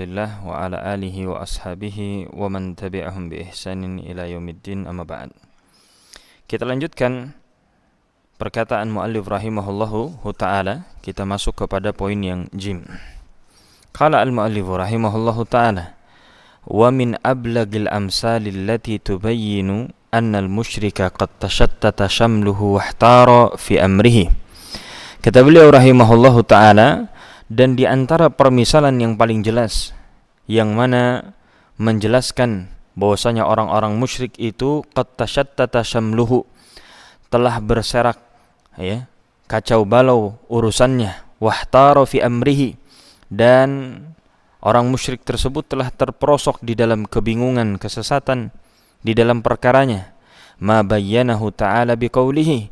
lillah wa ala alihi wa ashabihi wa man tabi'ahum bi ihsanin ila yaumiddin, amma ba'd. Kita lanjutkan perkataan muallif rahimahullahu ta'ala. Kita masuk kepada poin yang jim. Qala al-muallif rahimahullahu ta'ala, wa min ablagil amsali allati tubayyinu anna al-musyrika qad tashattata shamluhu wahtara fi amrihi. Kata beliau rahimahullahu ta'ala, dan di antara permisalan yang paling jelas yang mana menjelaskan bahwasanya orang-orang musyrik itu qad tashattata shamluhu, telah berserak kacau balau urusannya, wahtara fi amrihi, dan orang musyrik tersebut telah terperosok di dalam kebingungan, kesesatan di dalam perkaranya, ma bayyanahu ta'ala biqaulihi,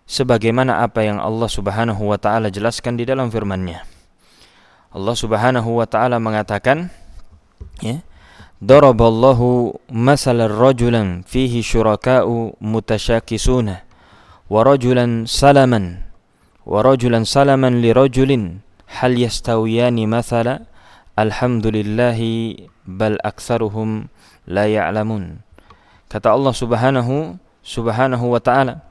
sebagaimana apa yang Allah Subhanahu wa ta'ala jelaskan di dalam firman-Nya. Allah Subhanahu wa ta'ala mengatakan, daraballahu masalan rajulan fihi syuraka'u mutasyakisuna wa rajulan salaman li rajulin hal yastawiyani mathala alhamdulillahi bal aktsaruhum la ya'lamun. Kata Allah Subhanahu wa ta'ala,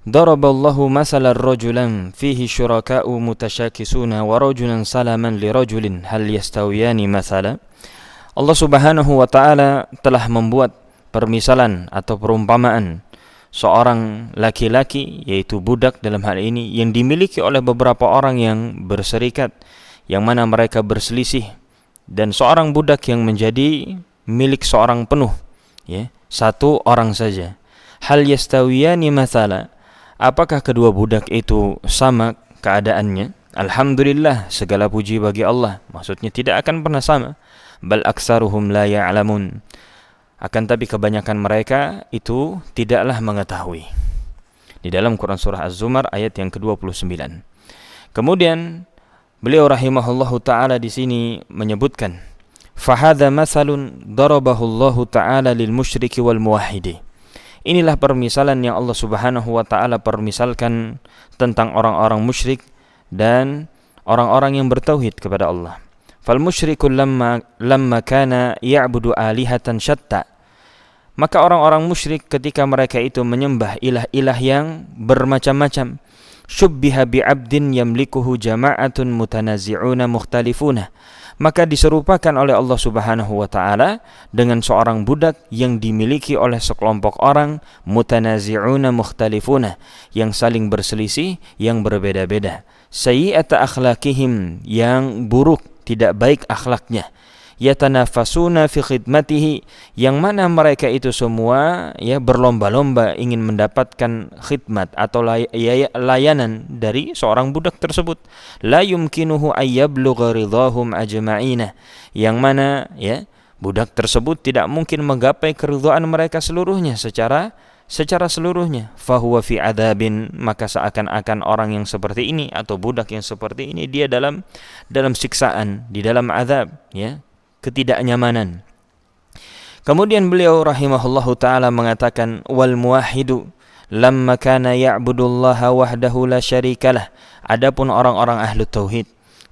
daraballahu masalan rajulan fihi syuraka'u mutasyakisuna wa rajulan salaman li rajulin hal yastawiyani mathala. Allah Subhanahu wa ta'ala telah membuat permisalan atau perumpamaan seorang laki-laki, yaitu budak dalam hal ini, yang dimiliki oleh beberapa orang yang berserikat, yang mana mereka berselisih, dan seorang budak yang menjadi milik seorang penuh, satu orang saja. Hal yastawiyani mathala, apakah kedua budak itu sama keadaannya? Alhamdulillah, segala puji bagi Allah. Maksudnya tidak akan pernah sama. Bal aktsaruhum la ya'lamun, akan tapi kebanyakan mereka itu tidaklah mengetahui. Di dalam Quran surah Az-Zumar ayat yang ke-29. Kemudian beliau rahimahullahu ta'ala di sini menyebutkan, fahadha mathalun darabahu Allah ta'ala lil musyriki wal muwahhidi. Inilah permisalan yang Allah Subhanahu wa ta'ala permisalkan tentang orang-orang musyrik dan orang-orang yang bertauhid kepada Allah. Fal musyrikul lamma kana ya'budu alihatan syatta, maka orang-orang musyrik ketika mereka itu menyembah ilah-ilah yang bermacam-macam, syubbiha bi'abdin yamlikuhu jama'atun mutanazi'una mukhtalifuna, maka diserupakan oleh Allah Subhanahu wa ta'ala dengan seorang budak yang dimiliki oleh sekelompok orang, mutanazi'una mukhtalifuna, yang saling berselisih, yang berbeda-beda, sayyi'ata akhlaqihim, yang buruk, tidak baik akhlaknya, yatanafasuna fi khidmatihi, yang mana mereka itu semua berlomba-lomba ingin mendapatkan khidmat atau layanan dari seorang budak tersebut. La yumkinuhu ayyablugha ridhahum ajma'ina, yang mana budak tersebut tidak mungkin menggapai keridhaan mereka seluruhnya secara seluruhnya. Fahuwa fi adzabin, maka seakan-akan orang yang seperti ini atau budak yang seperti ini dia dalam siksaan, di dalam azab, ketidaknyamanan. Kemudian beliau rahimahullahu ta'ala mengatakan, wal muwahhidu lamma kana ya'budullaha wahdahu la syarikalah. Adapun orang-orang ahlu tauhid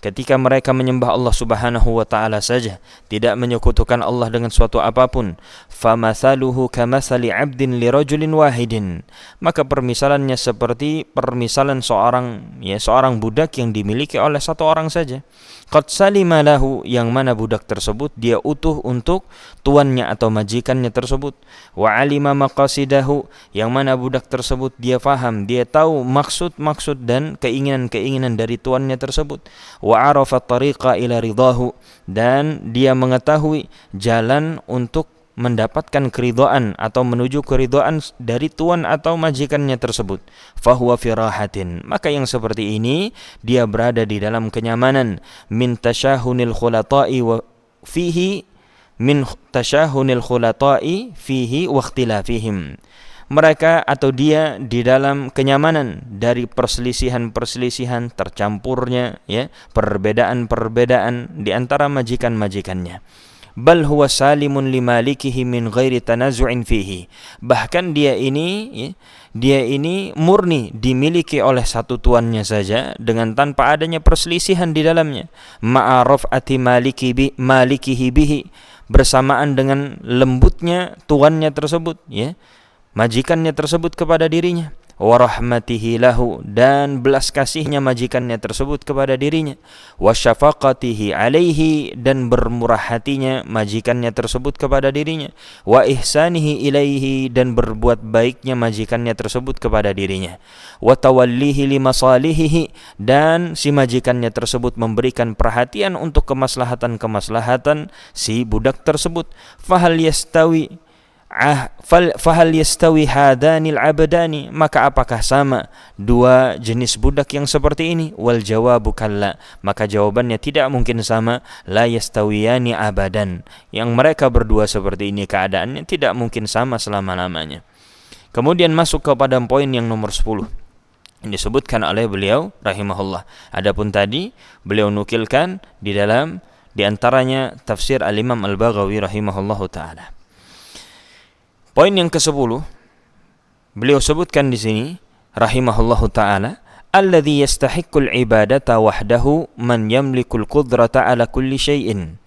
ketika mereka menyembah Allah Subhanahu wa ta'ala saja, tidak menyekutukan Allah dengan suatu apapun, famathaluhu kamathali 'abdin li rajulin wahidin, maka permisalannya seperti permisalan seorang budak yang dimiliki oleh satu orang saja. Qad salima lahu, yang mana budak tersebut dia utuh untuk tuannya atau majikannya tersebut. Wa alima maqasidahu, yang mana budak tersebut dia faham, dia tahu maksud-maksud dan keinginan-keinginan dari tuannya tersebut. Wa arafa tariqa ila ridahu, dan dia mengetahui jalan untuk mendapatkan keridhaan atau menuju keridhaan dari tuan atau majikannya tersebut. Fahuwa fi rahatin, maka yang seperti ini dia berada di dalam kenyamanan, min tasyahunil khulata'i wa fihi wa ikhtilafihim. Mereka atau dia di dalam kenyamanan dari perselisihan-perselisihan, tercampurnya perbedaan-perbedaan di antara majikan-majikannya. Bal huwa salimun limalikihi min ghairi tanazu'in fihi, bahkan dia ini dia ini murni dimiliki oleh satu tuannya saja dengan tanpa adanya perselisihan di dalamnya, ma'arafati malikihi bihi, bersamaan dengan lembutnya tuannya tersebut, ya, majikannya tersebut kepada dirinya, wa rahmatihi lahu, dan belas kasihnya majikannya tersebut kepada dirinya, wa syafaqatihi alaihi, dan bermurah hatinya majikannya tersebut kepada dirinya, wa ihsanihi ilaihi, dan berbuat baiknya majikannya tersebut kepada dirinya, wa tawallihi limasalihihi, dan si majikannya tersebut memberikan perhatian untuk kemaslahatan si budak tersebut. Fahal yastawi hadanil abdani, maka apakah sama dua jenis budak yang seperti ini? Wal jawabu kalla, maka jawabannya tidak mungkin sama. La yastawiyani abadan, yang mereka berdua seperti ini keadaannya tidak mungkin sama selama-lamanya. Kemudian masuk kepada poin yang nomor 10 yang disebutkan oleh beliau rahimahullah. Adapun tadi beliau nukilkan di antaranya tafsir al-Imam Al-Baghawi rahimahullahu taala. Poin yang ke-10 beliau sebutkan di sini rahimahullahu taala, alladzi yastahiqqul ibadata wahdahu man yamlikul qudrata ala kulli syai'in,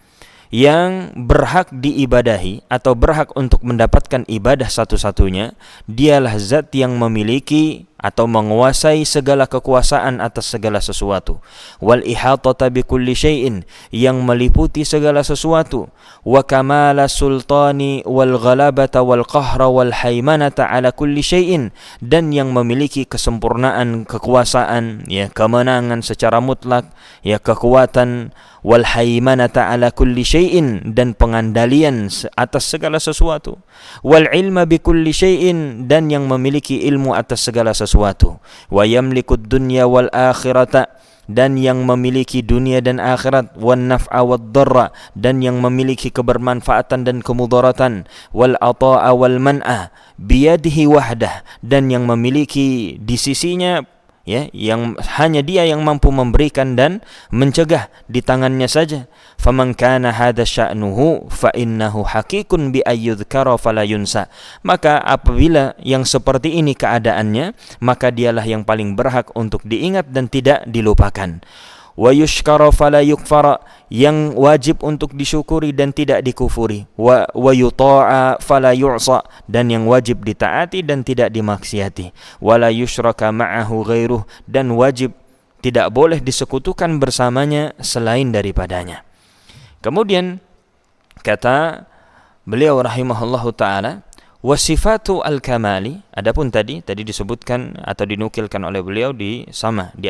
yang berhak diibadahi atau berhak untuk mendapatkan ibadah satu-satunya dialah zat yang memiliki atau menguasai segala kekuasaan atas segala sesuatu, wal ihatata bikulli syai'in, yang meliputi segala sesuatu, wa kamala sultani wal ghalabata wal qahra wal haimanata ala kulli syai'in, dan yang memiliki kesempurnaan kekuasaan, ya, kemenangan secara mutlak, ya, kekuatan, wal haimanata ala kulli syai'in, dan pengandalian atas segala sesuatu, wal ilma bikulli syai'in, dan yang memiliki ilmu atas segala sesuatu, wa yamlikud dunya wal akhirata, dan yang memiliki dunia dan akhirat, wan naf'a wad darra, dan yang memiliki kebermanfaatan dan kemudaratan, wal ata'a wal man'a biyadihi wahdah, dan yang memiliki di sisinya, ya, yang hanya dia yang mampu memberikan dan mencegah, di tangannya saja. Faman kana hadza sya'nuhu fa innahu haqiqun bi ayyudhkara fala yunsa, maka apabila yang seperti ini keadaannya, maka dialah yang paling berhak untuk diingat dan tidak dilupakan. Wa yushkara fala yukfara, yang wajib untuk disyukuri dan tidak dikufuri. Wa yuta'a fala yu'sa, dan yang wajib ditaati dan tidak dimaksiati. Wala yushraka ma'ahu ghairuh, dan wajib tidak boleh disekutukan bersamanya selain daripadanya. Kemudian kata beliau rahimahullahu taala, wasifatu al-kamali, adapun tadi disebutkan atau dinukilkan oleh beliau di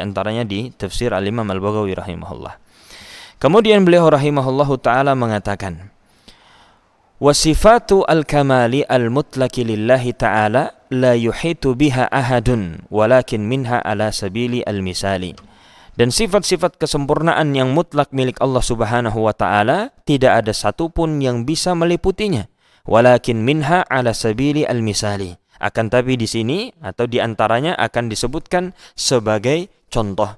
antaranya di tafsir al-Imam Al-Baghawi rahimahullah. Kemudian beliau rahimahullahu taala mengatakan, wasifatu al-kamali al-mutlaqi lillahi ta'ala la yuhitu biha ahadun walakin minha ala sabili al-misali. Dan sifat-sifat kesempurnaan yang mutlak milik Allah Subhanahu wa taala tidak ada satupun yang bisa meliputinya, walakin minha ala sabili al-misali, akan tapi di sini atau di antaranya akan disebutkan sebagai contoh.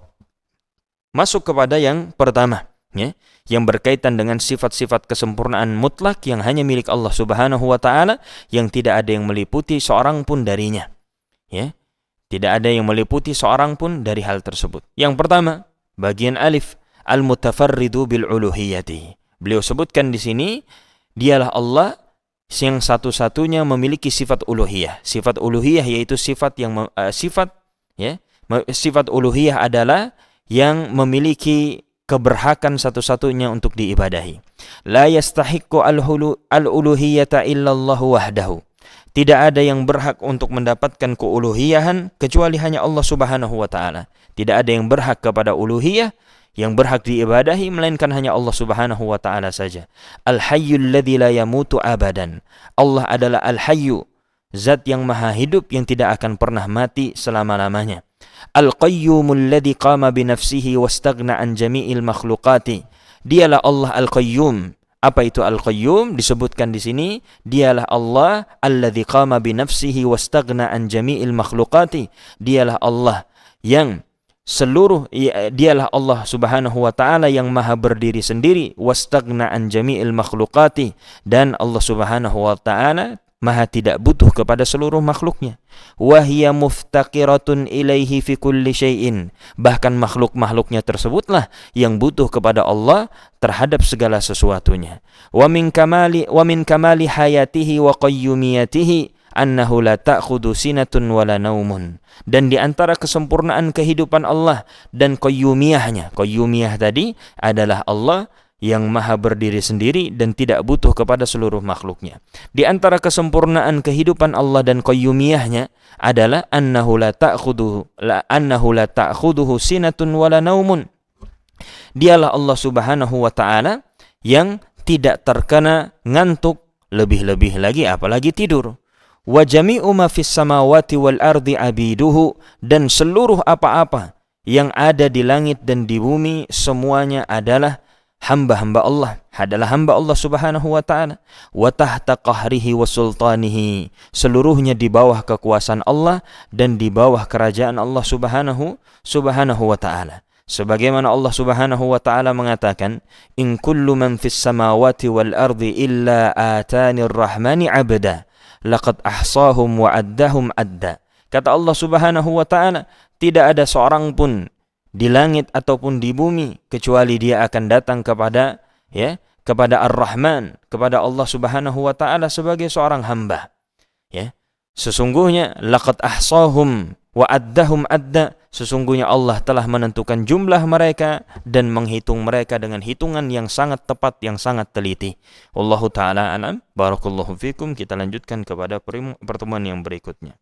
Masuk kepada yang pertama, ya, yang berkaitan dengan sifat-sifat kesempurnaan mutlak yang hanya milik Allah Subhanahu wa taala, yang tidak ada yang meliputi seorang pun darinya, ya. Tidak ada yang meliputi seorang pun dari hal tersebut. Yang pertama, bagian alif, al-mutafarridu bil uluhiyati. Beliau sebutkan di sini, dialah Allah yang satu-satunya memiliki sifat uluhiyah. Sifat uluhiyah yaitu sifat uluhiyah adalah yang memiliki keberhakan satu-satunya untuk diibadahi. La yastahiqqu al-uluhiyata illallahu wahdahu. Tidak ada yang berhak untuk mendapatkan keuluhiyahan kecuali hanya Allah Subhanahu wa taala. Tidak ada yang berhak kepada uluhiyah, yang berhak diibadahi melainkan hanya Allah Subhanahu wa taala saja. Al-hayyul ladzi la yamutu abadan. Allah adalah al-hayyu, zat yang maha hidup yang tidak akan pernah mati selama-lamanya. Al-qayyumul ladzi qama bi nafsihi wastaghna an jami'il makhluqati. Dialah Allah al-qayyum. Apa itu al-qayyum? Disebutkan di sini, dialah Allah alladzi qama bi nafsihi wastaghna an jami'il makhluqati. Dialah Allah yang dialah Allah Subhanahu wa taala yang maha berdiri sendiri, wastaghna an jami'il makhluqati, dan Allah Subhanahu wa taala maha tidak butuh kepada seluruh makhluknya. Wa hiya muftaqiratun ilaihi fi kulli syai'in. Bahkan makhluk-makhluknya tersebutlah yang butuh kepada Allah terhadap segala sesuatunya. Wa min kamali hayatihi wa qayyumiyatihi annahu la ta'khudhu sinatun wala naumun. Dan di antara kesempurnaan kehidupan Allah dan qayyumiyahnya. Qayyumiyah tadi adalah Allah yang maha berdiri sendiri dan tidak butuh kepada seluruh makhluknya. Di antara kesempurnaan kehidupan Allah dan qayyumiyahnya adalah annahu la ta'khudhuhu sinatun wala naumun. Dialah Allah Subhanahu wa taala yang tidak terkena ngantuk, lebih-lebih lagi apalagi tidur. Wa jami'u ma fis samawati wal ardi abiduhu, dan seluruh apa-apa yang ada di langit dan di bumi semuanya adalah hamba-hamba Allah, adalah hamba Allah Subhanahu wa taala. Wa tahta qahrihi wa sultanihi, seluruhnya di bawah kekuasaan Allah dan di bawah kerajaan Allah Subhanahu wa taala. Sebagaimana Allah Subhanahu wa taala mengatakan, in kullu man fis samawati wal ardi illa atanir rahmani 'abda laqad ahsahum wa addahum adda. Kata Allah Subhanahu wa taala, tidak ada seorang pun di langit ataupun di bumi kecuali dia akan datang kepada Ar-Rahman, kepada Allah Subhanahu wa taala sebagai seorang hamba. Ya. Sesungguhnya laqad ahsahum wa addahum adda, sesungguhnya Allah telah menentukan jumlah mereka dan menghitung mereka dengan hitungan yang sangat tepat, yang sangat teliti. Wallahu taala alam. Barakallahu fikum. Kita lanjutkan kepada pertemuan yang berikutnya.